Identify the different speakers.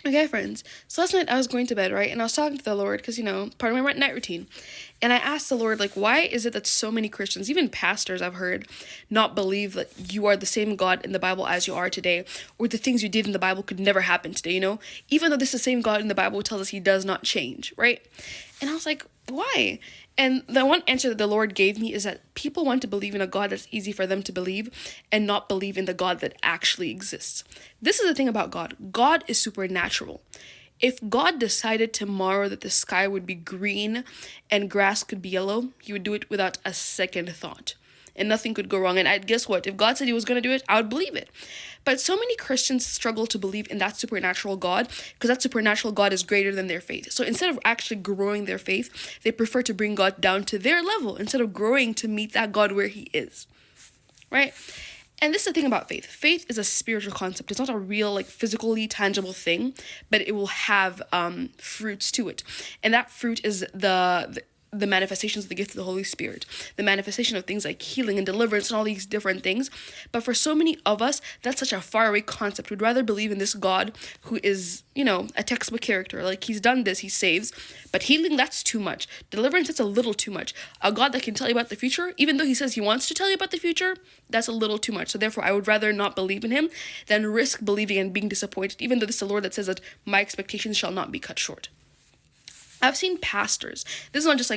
Speaker 1: Okay, friends. So last night I was going to bed, right? And I was talking to the Lord because, part of my night routine. And I asked the Lord, like, why is it that so many Christians, even pastors I've heard, not believe that you are the same God in the Bible as you are today, or the things you did in the Bible could never happen today? Even though this is the same God in the Bible who tells us he does not change, right? And I was like, why? And the one answer that the Lord gave me is that people want to believe in a God that's easy for them to believe and not believe in the God that actually exists. This is the thing about God. God is supernatural. If God decided tomorrow that the sky would be green and grass could be yellow, he would do it without a second thought. And nothing could go wrong. And guess what? If God said he was going to do it, I would believe it. But so many Christians struggle to believe in that supernatural God because that supernatural God is greater than their faith. So instead of actually growing their faith, they prefer to bring God down to their level instead of growing to meet that God where he is. Right? And this is the thing about faith. Faith is a spiritual concept. It's not a real, physically tangible thing, but it will have fruits to it. And that fruit is the manifestations of the gift of the Holy Spirit, the manifestation of things like healing and deliverance and all these different things. But for so many of us, that's such a faraway concept. We'd rather believe in this God who is, a textbook character. Like, he's done this, he saves. But healing, that's too much. Deliverance, that's a little too much. A God that can tell you about the future, even though he says he wants to tell you about the future, that's a little too much. So therefore, I would rather not believe in him than risk believing and being disappointed, even though this is the Lord that says that my expectations shall not be cut short. I've seen pastors. This is not just